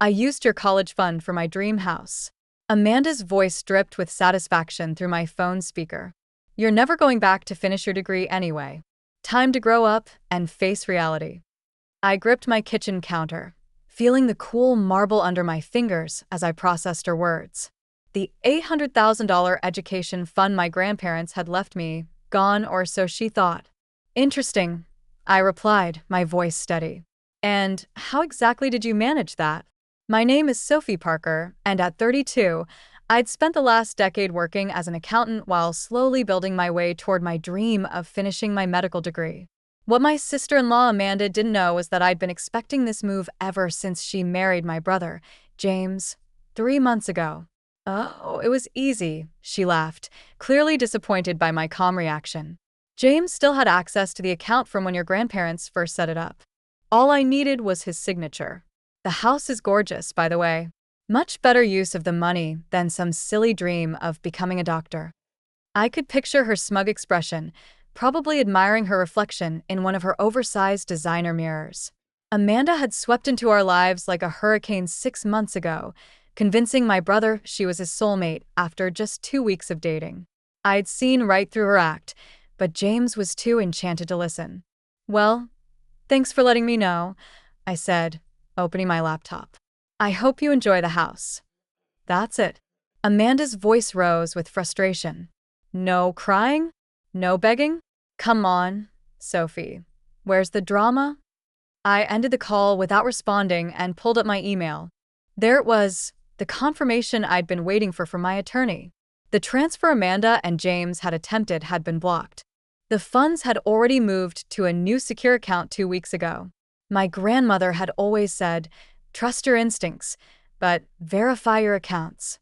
I used your college fund for my dream house. Amanda's voice dripped with satisfaction through my phone speaker. You're never going back to finish your degree anyway. Time to grow up and face reality. I gripped my kitchen counter, feeling the cool marble under my fingers as I processed her words. The $800,000 education fund my grandparents had left me, gone, or so she thought. Interesting, I replied, my voice steady. And how exactly did you manage that? My name is Sophie Parker, and at 32, I'd spent the last decade working as an accountant while slowly building my way toward my dream of finishing my medical degree. What my sister-in-law Amanda didn't know was that I'd been expecting this move ever since she married my brother, James, 3 months ago. Oh, it was easy, she laughed, clearly disappointed by my calm reaction. James still had access to the account from when your grandparents first set it up. All I needed was his signature. The house is gorgeous, by the way. Much better use of the money than some silly dream of becoming a doctor. I could picture her smug expression, probably admiring her reflection in one of her oversized designer mirrors. Amanda had swept into our lives like a hurricane 6 months ago, convincing my brother she was his soulmate after just 2 weeks of dating. I'd seen right through her act, but James was too enchanted to listen. Well, thanks for letting me know, I said, opening my laptop. I hope you enjoy the house. That's it. Amanda's voice rose with frustration. No crying? No begging? Come on, Sophie. Where's the drama? I ended the call without responding and pulled up my email. There it was, the confirmation I'd been waiting for from my attorney. The transfer Amanda and James had attempted had been blocked. The funds had already moved to a new secure account 2 weeks ago. My grandmother had always said, trust your instincts, but verify your accounts.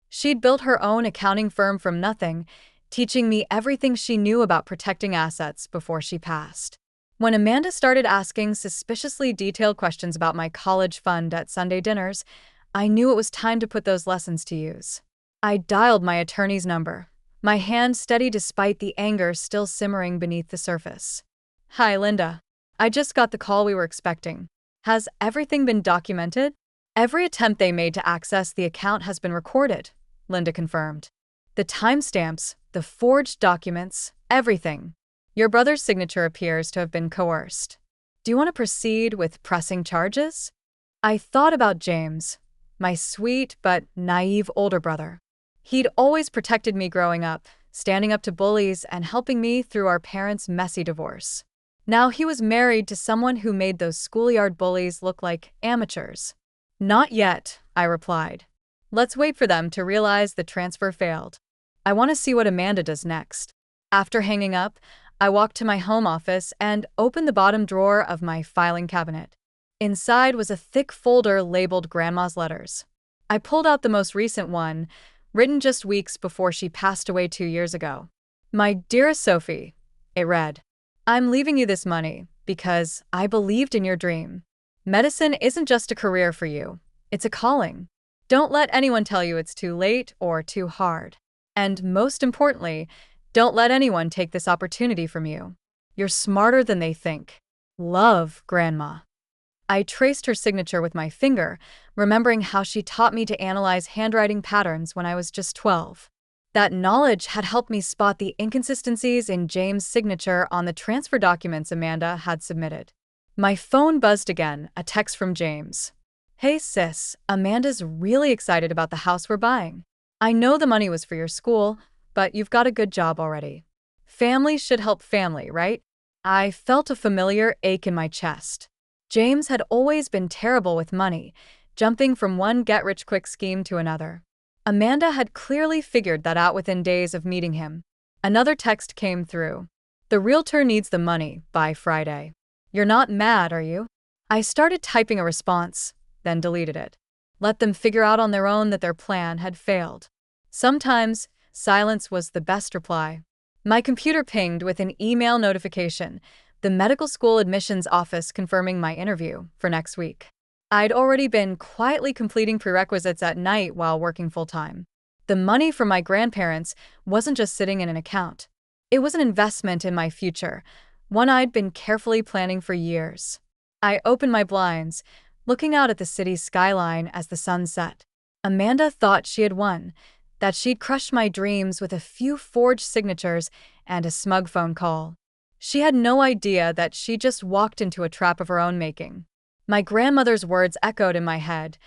She'd built her own accounting firm from nothing, teaching me everything she knew about protecting assets before she passed. When Amanda started asking suspiciously detailed questions about my college fund at Sunday dinners, I knew it was time to put those lessons to use. I dialed my attorney's number, my hand steady despite the anger still simmering beneath the surface. Hi, Linda. I just got the call we were expecting. Has everything been documented? Every attempt they made to access the account has been recorded, Linda confirmed. The timestamps, the forged documents, everything. Your brother's signature appears to have been coerced. Do you want to proceed with pressing charges? I thought about James, my sweet but naive older brother. He'd always protected me growing up, standing up to bullies and helping me through our parents' messy divorce. Now he was married to someone who made those schoolyard bullies look like amateurs. Not yet, I replied. Let's wait for them to realize the transfer failed. I want to see what Amanda does next. After hanging up, I walked to my home office and opened the bottom drawer of my filing cabinet. Inside was a thick folder labeled Grandma's letters. I pulled out the most recent one, written just weeks before she passed away 2 years ago. My dearest Sophie, it read, I'm leaving you this money because I believed in your dream. Medicine isn't just a career for you, it's a calling. Don't let anyone tell you it's too late or too hard. And most importantly, don't let anyone take this opportunity from you. You're smarter than they think. Love, Grandma. I traced her signature with my finger, remembering how she taught me to analyze handwriting patterns when I was just 12. That knowledge had helped me spot the inconsistencies in James' signature on the transfer documents Amanda had submitted. My phone buzzed again, a text from James. Hey sis, Amanda's really excited about the house we're buying. I know the money was for your school, but you've got a good job already. Family should help family, right? I felt a familiar ache in my chest. James had always been terrible with money, jumping from one get-rich-quick scheme to another. Amanda had clearly figured that out within days of meeting him. Another text came through. The realtor needs the money by Friday. You're not mad, are you? I started typing a response, then deleted it. Let them figure out on their own that their plan had failed. Sometimes, silence was the best reply. My computer pinged with an email notification, the medical school admissions office confirming my interview for next week. I'd already been quietly completing prerequisites at night while working full-time. The money from my grandparents wasn't just sitting in an account. It was an investment in my future, one I'd been carefully planning for years. I opened my blinds, looking out at the city's skyline as the sun set. Amanda thought she had won, that she'd crushed my dreams with a few forged signatures and a smug phone call. She had no idea that she just walked into a trap of her own making. My grandmother's words echoed in my head.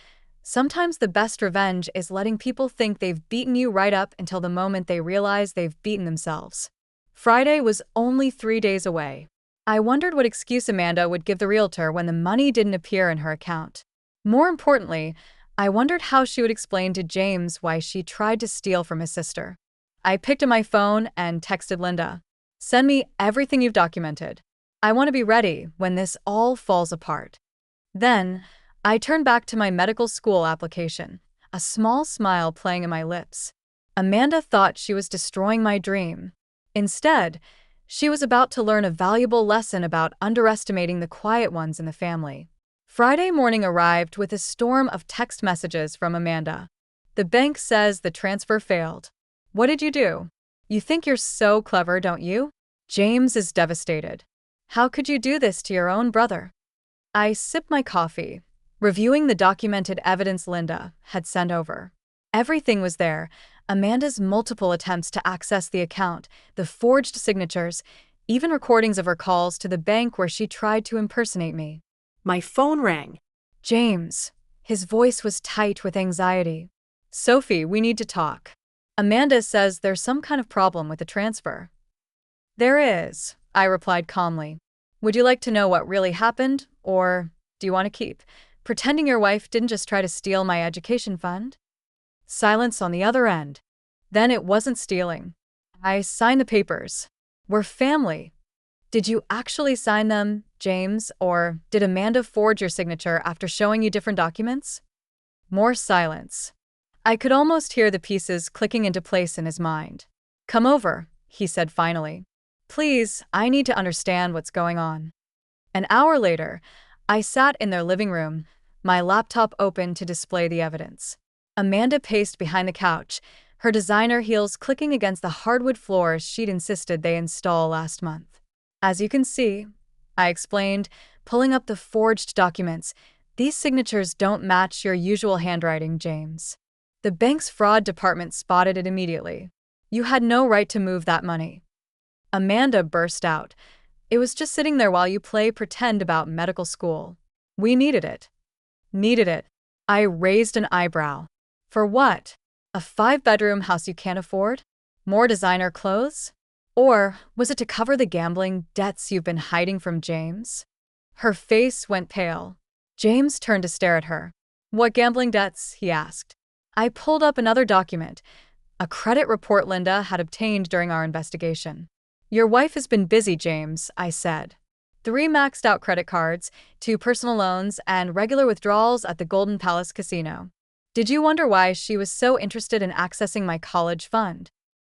Sometimes the best revenge is letting people think they've beaten you right up until the moment they realize they've beaten themselves. Friday was only 3 days away. I wondered what excuse Amanda would give the realtor when the money didn't appear in her account. More importantly, I wondered how she would explain to James why she tried to steal from his sister. I picked up my phone and texted Linda. Send me everything you've documented. I want to be ready when this all falls apart. Then, I turned back to my medical school application, a small smile playing on my lips. Amanda thought she was destroying my dream. Instead, she was about to learn a valuable lesson about underestimating the quiet ones in the family. Friday morning arrived with a storm of text messages from Amanda. The bank says the transfer failed. What did you do? You think you're so clever, don't you? James is devastated. How could you do this to your own brother? I sipped my coffee, reviewing the documented evidence Linda had sent over. Everything was there. Amanda's multiple attempts to access the account, the forged signatures, even recordings of her calls to the bank where she tried to impersonate me. My phone rang. James. His voice was tight with anxiety. Sophie, we need to talk. Amanda says there's some kind of problem with the transfer. There is, I replied calmly. Would you like to know what really happened, or do you want to keep pretending your wife didn't just try to steal my education fund? Silence on the other end. Then it wasn't stealing. I signed the papers. We're family. Did you actually sign them, James, or did Amanda forge your signature after showing you different documents? More silence. I could almost hear the pieces clicking into place in his mind. Come over, he said finally. Please, I need to understand what's going on. An hour later, I sat in their living room, my laptop open to display the evidence. Amanda paced behind the couch, her designer heels clicking against the hardwood floors she'd insisted they install last month. As you can see, I explained, pulling up the forged documents, these signatures don't match your usual handwriting, James. The bank's fraud department spotted it immediately. You had no right to move that money. Amanda burst out. It was just sitting there while you play pretend about medical school. We needed it. Needed it. I raised an eyebrow. For what? A 5-bedroom house you can't afford? More designer clothes? Or was it to cover the gambling debts you've been hiding from James? Her face went pale. James turned to stare at her. What gambling debts? He asked. I pulled up another document, a credit report Linda had obtained during our investigation. Your wife has been busy, James, I said. 3 maxed-out credit cards, 2 personal loans, and regular withdrawals at the Golden Palace Casino. Did you wonder why she was so interested in accessing my college fund?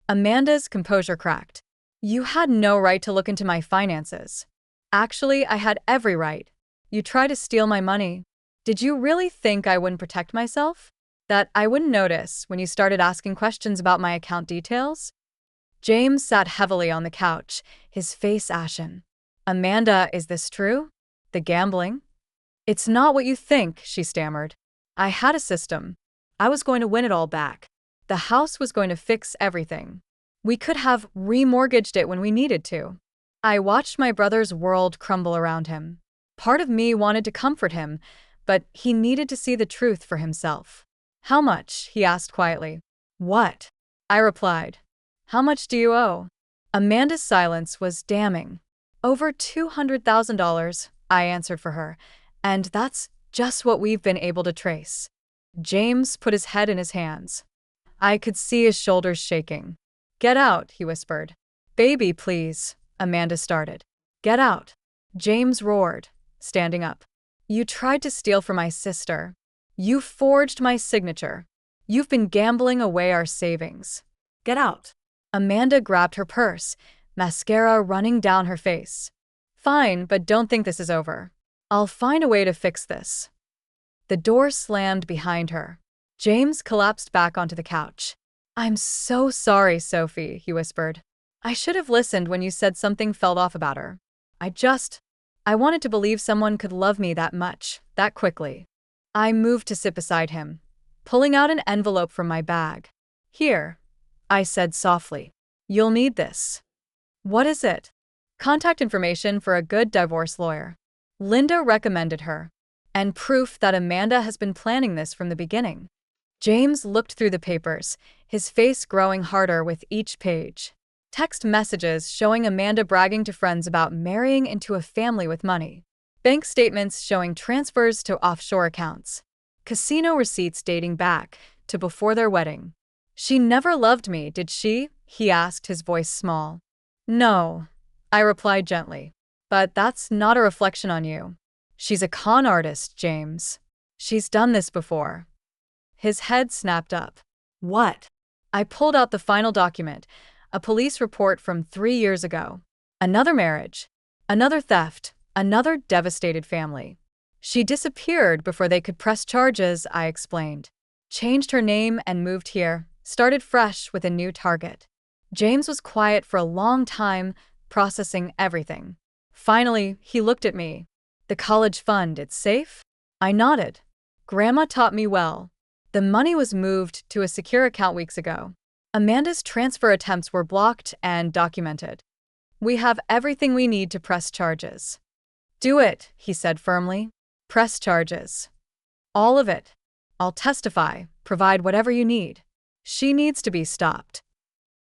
Amanda's composure cracked. You had no right to look into my finances. Actually, I had every right. You tried to steal my money. Did you really think I wouldn't protect myself? That I wouldn't notice when you started asking questions about my account details? James sat heavily on the couch, his face ashen. Amanda, is this true? The gambling? It's not what you think, she stammered. I had a system. I was going to win it all back. The house was going to fix everything. We could have remortgaged it when we needed to. I watched my brother's world crumble around him. Part of me wanted to comfort him, but he needed to see the truth for himself. How much? He asked quietly. What? I replied. How much do you owe? Amanda's silence was damning. Over $200,000, I answered for her, and that's just what we've been able to trace. James put his head in his hands. I could see his shoulders shaking. Get out, he whispered. Baby, please, Amanda started. Get out. James roared, standing up. You tried to steal from my sister. You forged my signature. You've been gambling away our savings. Get out. Amanda grabbed her purse, mascara running down her face. Fine, but don't think this is over. I'll find a way to fix this. The door slammed behind her. James collapsed back onto the couch. I'm so sorry, Sophie, he whispered. I should have listened when you said something felt off about her. I wanted to believe someone could love me that much, that quickly. I moved to sit beside him, pulling out an envelope from my bag. Here, I said softly. You'll need this. What is it? Contact information for a good divorce lawyer. Linda recommended her. And proof that Amanda has been planning this from the beginning. James looked through the papers, his face growing harder with each page. Text messages showing Amanda bragging to friends about marrying into a family with money. Bank statements showing transfers to offshore accounts. Casino receipts dating back to before their wedding. She never loved me, did she? He asked, his voice small. No, I replied gently. But that's not a reflection on you. She's a con artist, James. She's done this before. His head snapped up. What? I pulled out the final document, a police report from 3 years ago. Another marriage, another theft, another devastated family. She disappeared before they could press charges, I explained. Changed her name and moved here, started fresh with a new target. James was quiet for a long time, processing everything. Finally, he looked at me. The college fund, it's safe? I nodded. Grandma taught me well. The money was moved to a secure account weeks ago. Amanda's transfer attempts were blocked and documented. We have everything we need to press charges. Do it, he said firmly. Press charges. All of it. I'll testify, provide whatever you need. She needs to be stopped.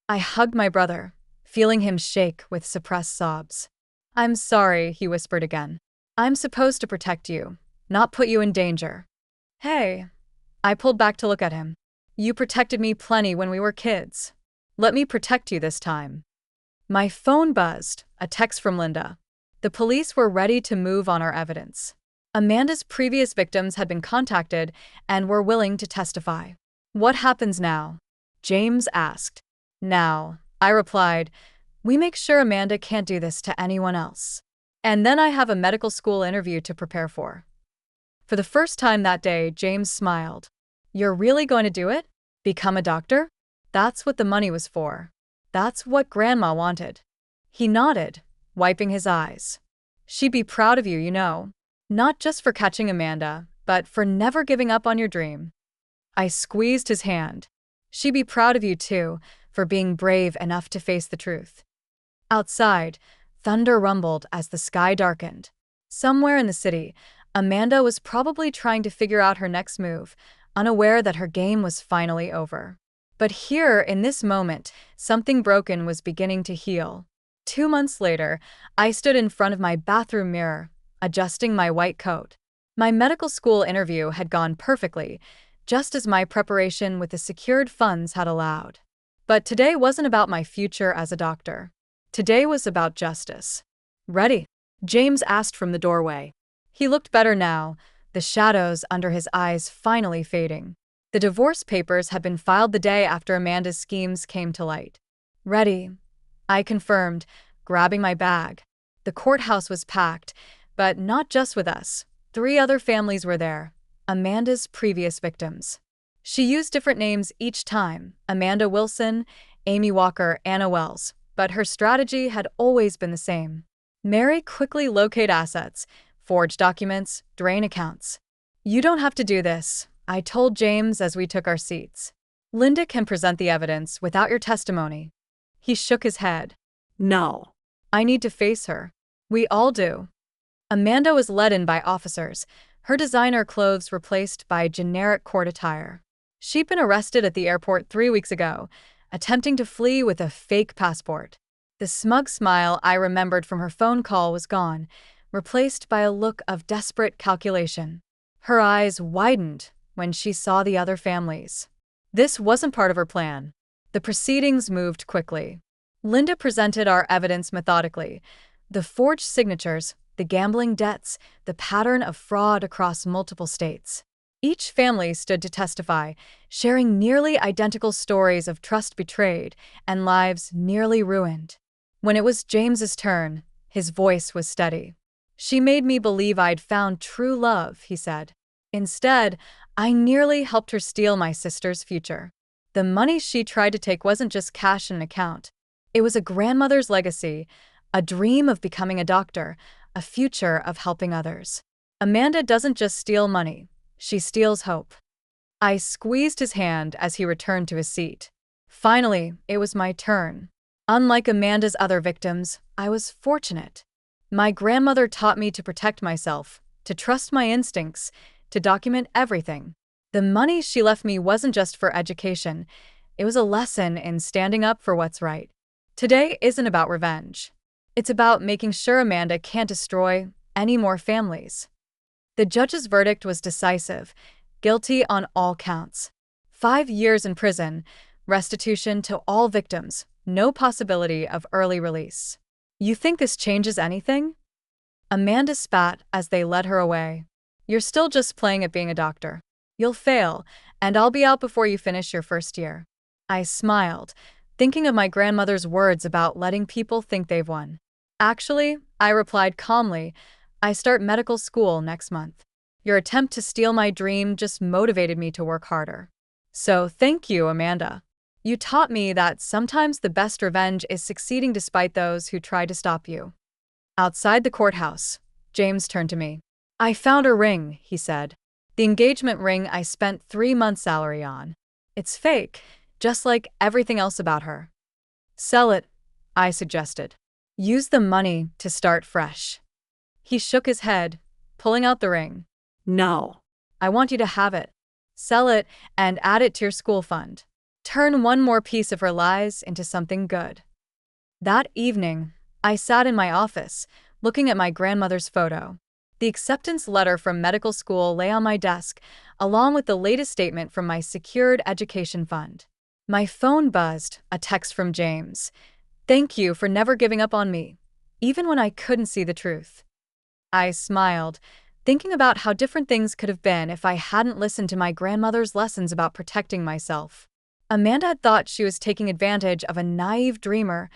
I hugged my brother, feeling him shake with suppressed sobs. I'm sorry, he whispered again. I'm supposed to protect you, not put you in danger. Hey. I pulled back to look at him. You protected me plenty when we were kids. Let me protect you this time. My phone buzzed, a text from Linda. The police were ready to move on our evidence. Amanda's previous victims had been contacted and were willing to testify. What happens now? James asked. Now, I replied, we make sure Amanda can't do this to anyone else. And then I have a medical school interview to prepare for. For the first time that day, James smiled. You're really going to do it? Become a doctor? That's what the money was for. That's what Grandma wanted. He nodded, wiping his eyes. She'd be proud of you, you know. Not just for catching Amanda, but for never giving up on your dream. I squeezed his hand. She'd be proud of you too, for being brave enough to face the truth. Outside, thunder rumbled as the sky darkened. Somewhere in the city, Amanda was probably trying to figure out her next move, unaware that her game was finally over. But here, in this moment, something broken was beginning to heal. 2 months later, I stood in front of my bathroom mirror, adjusting my white coat. My medical school interview had gone perfectly, just as my preparation with the secured funds had allowed. But today wasn't about my future as a doctor. Today was about justice. Ready? James asked from the doorway. He looked better now, the shadows under his eyes finally fading. The divorce papers had been filed the day after Amanda's schemes came to light. Ready, I confirmed, grabbing my bag. The courthouse was packed, but not just with us. 3 other families were there, Amanda's previous victims. She used different names each time, Amanda Wilson, Amy Walker, Anna Wells, but her strategy had always been the same. Marry, quickly locate assets, forge documents, drain accounts. You don't have to do this, I told James as we took our seats. Linda can present the evidence without your testimony. He shook his head. No. I need to face her. We all do. Amanda was led in by officers, her designer clothes replaced by generic court attire. She'd been arrested at the airport 3 weeks ago, attempting to flee with a fake passport. The smug smile I remembered from her phone call was gone, replaced by a look of desperate calculation. Her eyes widened when she saw the other families. This wasn't part of her plan. The proceedings moved quickly. Linda presented our evidence methodically. The forged signatures, the gambling debts, the pattern of fraud across multiple states. Each family stood to testify, sharing nearly identical stories of trust betrayed and lives nearly ruined. When it was James's turn, his voice was steady. She made me believe I'd found true love, he said. Instead, I nearly helped her steal my sister's future. The money she tried to take wasn't just cash in an account. It was a grandmother's legacy, a dream of becoming a doctor, a future of helping others. Amanda doesn't just steal money, she steals hope. I squeezed his hand as he returned to his seat. Finally, it was my turn. Unlike Amanda's other victims, I was fortunate. My grandmother taught me to protect myself, to trust my instincts, to document everything. The money she left me wasn't just for education, it was a lesson in standing up for what's right. Today isn't about revenge. It's about making sure Amanda can't destroy any more families. The judge's verdict was decisive, guilty on all counts. 5 years in prison, restitution to all victims, no possibility of early release. You think this changes anything? Amanda spat as they led her away. You're still just playing at being a doctor. You'll fail, and I'll be out before you finish your first year. I smiled, thinking of my grandmother's words about letting people think they've won. Actually, I replied calmly, I start medical school next month. Your attempt to steal my dream just motivated me to work harder. So thank you, Amanda. You taught me that sometimes the best revenge is succeeding despite those who try to stop you. Outside the courthouse, James turned to me. I found a ring, he said. The engagement ring I spent 3 months' salary on. It's fake, just like everything else about her. Sell it, I suggested. Use the money to start fresh. He shook his head, pulling out the ring. No. I want you to have it. Sell it and add it to your school fund. Turn one more piece of her lies into something good. That evening, I sat in my office, looking at my grandmother's photo. The acceptance letter from medical school lay on my desk, along with the latest statement from my secured education fund. My phone buzzed, a text from James. Thank you for never giving up on me, even when I couldn't see the truth. I smiled, thinking about how different things could have been if I hadn't listened to my grandmother's lessons about protecting myself. Amanda had thought she was taking advantage of a naive dreamer,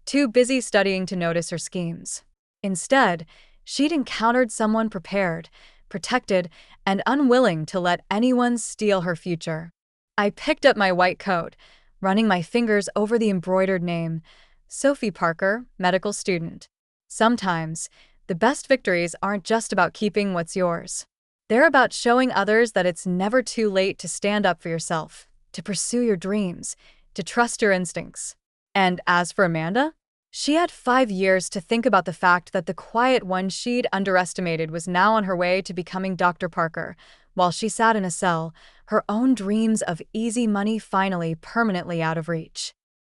too busy studying to notice her schemes. Instead, she'd encountered someone prepared, protected, and unwilling to let anyone steal her future. I picked up my white coat, running my fingers over the embroidered name, Sophie Parker, medical student. Sometimes, the best victories aren't just about keeping what's yours. They're about showing others that it's never too late to stand up for yourself, to pursue your dreams, to trust your instincts. And as for Amanda, she had 5 years to think about the fact that the quiet one she'd underestimated was now on her way to becoming Dr. Parker, while she sat in a cell, her own dreams of easy money finally permanently out of reach.